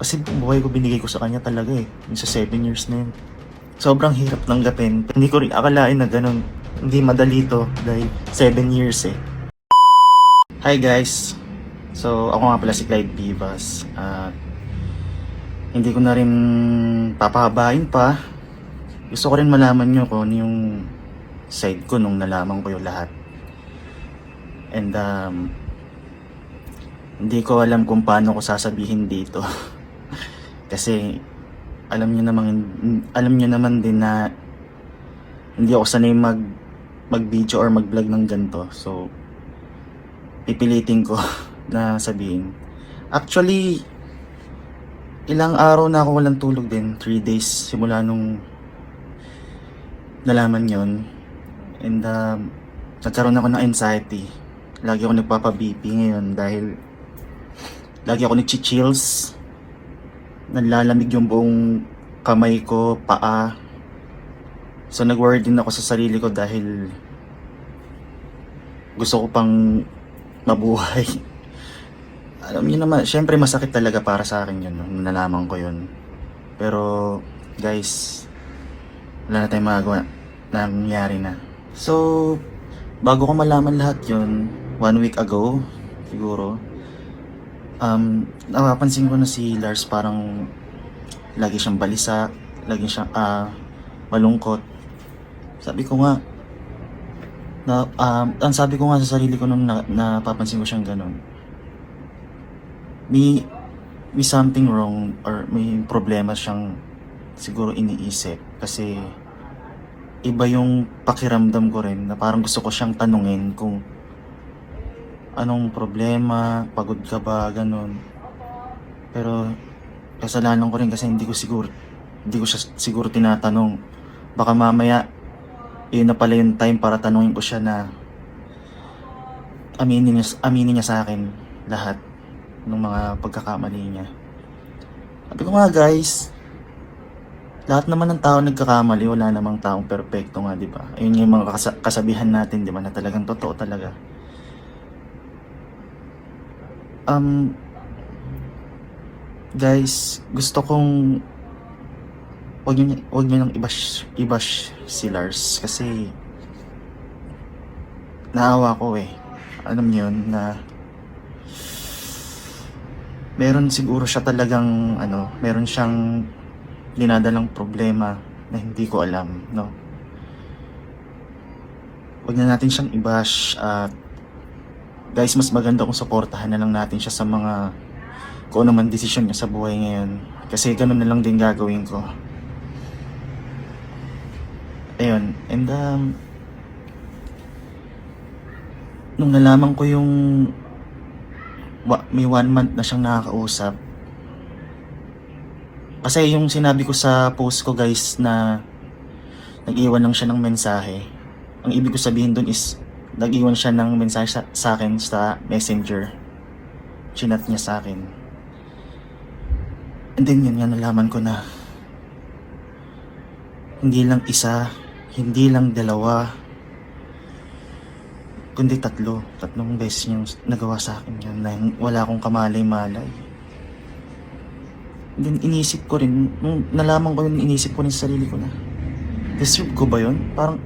Kasi buong buhay ko binigay ko sa kanya talaga eh. Yung sa 7 years na yun. Sobrang hirap tanggapin. Hindi ko rin akalain na ganun. Hindi madali to dahil 7 years eh. Hi guys! So ako nga pala si Clyde Vivas. At hindi ko na rin papahabain pa. Gusto ko rin malaman nyo kung ano yung side ko nung nalaman ko yung lahat. And hindi ko alam kung paano ko sasabihin dito. Kasi alam niyo naman din na hindi ako sanay mag-video or mag-vlog ng ganito. So pipilitin ko na sabihin. Actually, ilang araw na ako walang tulog din. 3 days simula nung nalaman yon. And nagkaroon ako ng anxiety. Lagi ako nagpapa-BP ngayon dahil lagi ako nag-chills. Nalalamig yung buong kamay ko, paa. So nag-worry din ako sa sarili ko dahil gusto ko pang mabuhay. Alam niyo naman, syempre masakit talaga para sa akin yun, nung nalaman ko yun. Pero guys, wala na tayong magagawa. Nangyari na. So, bago ko malaman lahat yun, 1 week ago, siguro, napapansin ko na si Lars parang lagi siyang balisa, lagi siyang malungkot. Sabi ko nga, ang sabi ko nga sa sarili ko nung napapansin ko siyang ganun, may something wrong or may problema siyang siguro iniisip. Kasi iba yung pakiramdam ko rin na parang gusto ko siyang tanungin kung anong problema, pagod ka ba, ganun. Pero kasalanan ko rin kasi hindi ko siya siguro tinatanong. Baka mamaya yun na pala yung time para tanungin ko siya na aminin niya sa akin lahat ng mga pagkakamali niya. Sabi ko nga guys, lahat naman ng tao nagkakamali, wala namang taong perpekto nga, di ba? Ayun yung mga kasabihan natin, di ba, na talagang totoo talaga. Guys, gusto kong wag niyo nang i-bash si Lars kasi naawa ko eh. Alam niyo yun na meron siguro siya talagang meron siyang dinadalang problema na hindi ko alam, no? Wag na natin siyang i-bash at guys, mas maganda kung suportahan na lang natin siya sa mga kung ano man desisyon niya sa buhay ngayon. Kasi ganun na lang din gagawin ko. Ayun, and nung nalaman ko yung may 1 month na siyang nakakausap. Kasi yung sinabi ko sa post ko guys na nag-iwan lang siya ng mensahe. Ang ibig ko sabihin dun is nag-iwan siya ng mensahe sa akin sa messenger. Chinat niya sa akin. And then yun nga, nalaman ko na hindi lang isa, hindi lang dalawa, kundi tatlong beses niyang nagawa sa akin yun na wala akong kamalay-malay. And then inisip ko rin, nung nalaman ko yun, inisip ko rin sa sarili ko na deserve ko ba yun? Parang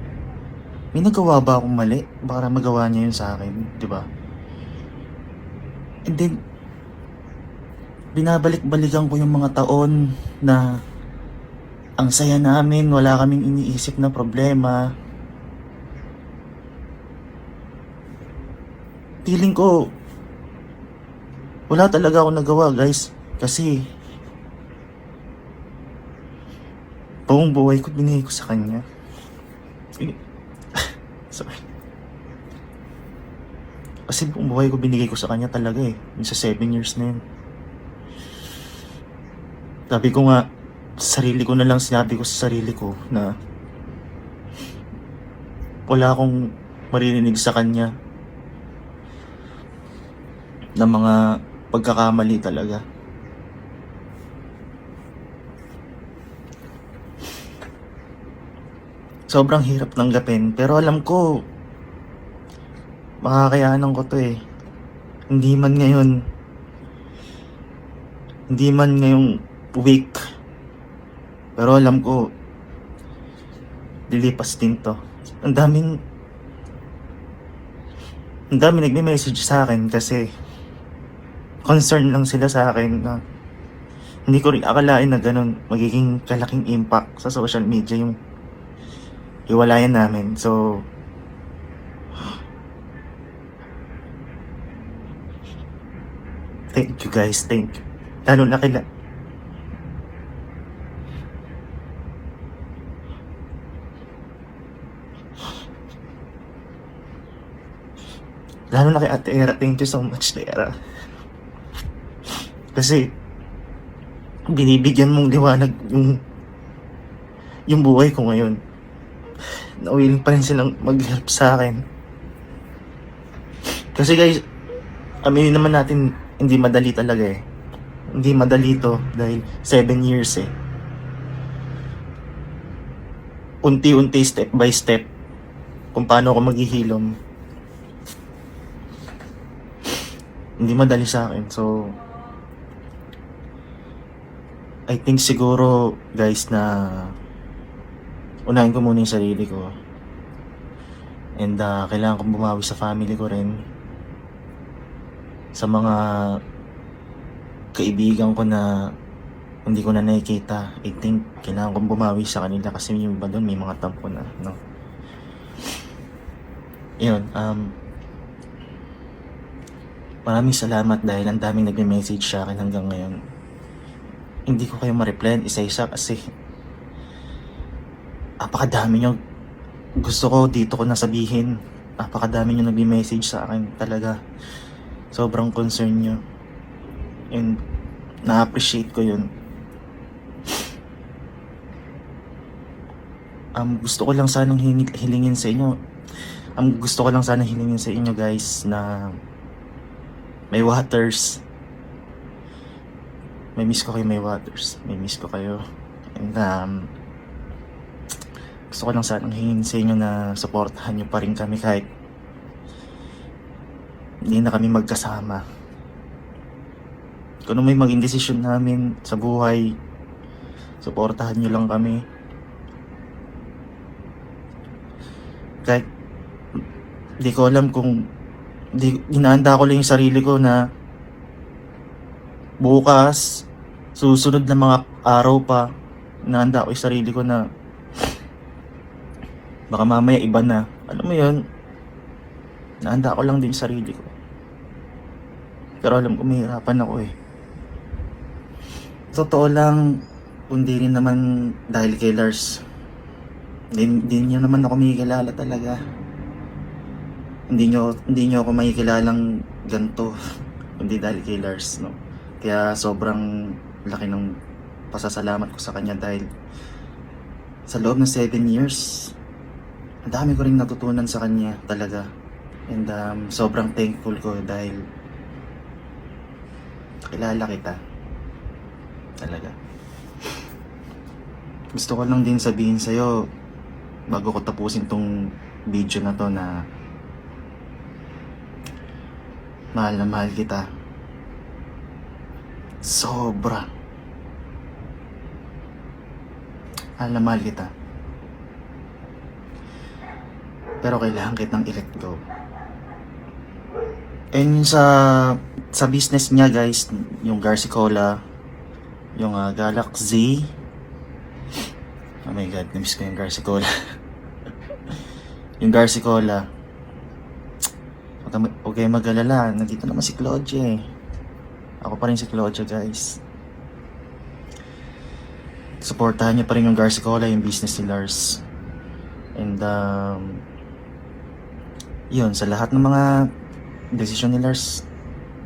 may nagawa ba akong mali para magawa niya yun sa akin, di ba? And then binabalik-balikan ko yung mga taon na ang saya namin, wala kaming iniisip na problema. Feeling ko wala talaga akong nagawa guys, kasi buong buhay ko binigay ko sa kanya. Sorry. Kasi buong buhay ko binigay ko sa kanya talaga eh. Yung sa 7 years na yun. Sabi ko nga, sinabi ko sa sarili ko na wala akong maririnig sa kanya na mga pagkakamali talaga. Sobrang hirap tanggapin, pero alam ko makakayanan ko to eh. Hindi man ngayon, Hindi man ngayong week, pero alam ko, lilipas din to. Ang daming nagme-message sa akin kasi concern lang sila sa akin na hindi ko rin akalain na ganun magiging kalaking impact sa social media yung hiwalayan namin. So, thank you guys, thank you. Lalo na kay Ate Era, thank you so much, Era. Kasi, binibigyan mong liwanag yung buhay ko ngayon. Na-willing pa rin silang mag-help sa akin. Kasi guys, aminin naman natin, hindi madali talaga eh. Hindi madali to dahil 7 years eh. Unti-unti, step by step, kung paano ako maghihilom. Hindi madali sa akin. So, I think siguro, guys, na unahin ko muna yung sarili ko. And kailangan kong bumawi sa family ko rin. Sa mga kaibigan ko na hindi ko na nakikita. I think kailangan kong bumawi sa kanila kasi yung iba doon may mga tampo na, no? Yun, maraming salamat dahil ang daming nagme-message sa akin hanggang ngayon. Hindi ko kayo ma-replyan isa-isa kasi napakadami nyo. Gusto ko dito ko nasabihin. Napakadami nyo nagme-message sa akin talaga. Sobrang concern nyo. And na-appreciate ko yun. Gusto ko lang sanang hilingin sa inyo. Gusto ko lang sanang hilingin sa inyo guys na may waters. May miss ko kayo, may waters. May miss ko kayo. And gusto ko lang sanang hingin sa inyo na supportahan nyo pa rin kami kahit hindi na kami magkasama. Kung ano may maging desisyon namin sa buhay, supportahan nyo lang kami. Kahit di ko alam kung hinahanda ko lang yung sarili ko na bukas, susunod na mga araw pa, hinahanda ko yung sarili ko na baka mamaya iba na. Alam mo yun, hinahanda ko lang din yung sarili ko. Pero alam ko mahirapan ako eh. Totoo lang, kundi rin naman dahil kay Lars. Hindi niyo naman ako makikilala talaga. Hindi niyo ako makikilalang ganito kundi dahil kay Lars, no? Kaya sobrang laki ng pasasalamat ko sa kanya dahil sa loob ng 7 years, ang dami ko rin natutunan sa kanya talaga. And sobrang thankful ko dahil kilala kita. Talaga. Gusto ko lang din sabihin sa'yo bago ko tapusin tong video na to na mahal kita. Sobra. Mahal kita. Pero kailangan kitang i-let go. And sa business niya guys, yung Garcicola, yung Galaxy. Oh my god, namiss ko yung Garcicola. Yung Garcicola. Huwag kayo mag-alala, nandito naman si Claudia eh. Ako pa rin si Claudia guys. Supportahan niyo pa rin yung Garcicola, yung business ni Lars. And yun, sa lahat ng mga desisyon ni Lars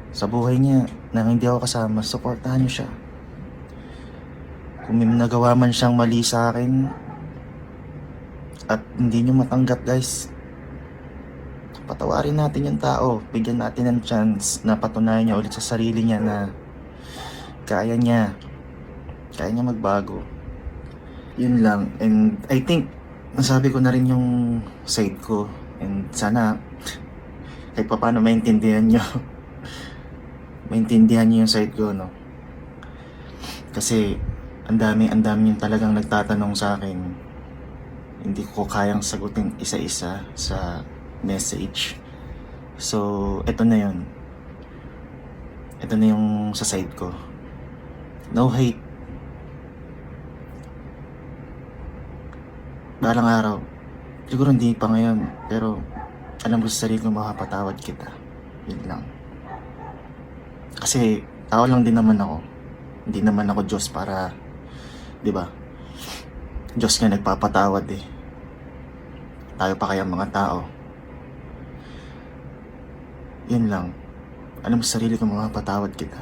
sa buhay niya na hindi ako kasama, supportahan niyo siya. Kung may nagawa man siyang mali sa akin at hindi niyo matanggap guys, patawarin natin yung tao, bigyan natin ng chance na patunayan niya ulit sa sarili niya na kaya niya magbago. Yun lang. And I think nasabi ko na rin yung side ko, and sana kahit pa paano maintindihan niyo yung side ko, no? Kasi ang dami yung talagang nagtatanong sa akin. Hindi ko kayang sagutin isa-isa sa message. So, ito na yun. Ito na yung sa side ko. No hate. Balang araw. Siguro hindi pa ngayon. Pero alam ko sa sarili ko makapatawad kita. Yun lang. Kasi tao lang din naman ako. Hindi naman ako Diyos para, di ba? Diyos nga nagpapatawad eh. Tayo pa kaya mga tao. Yun lang. Alam mo sa sarili ko makapatawad kita.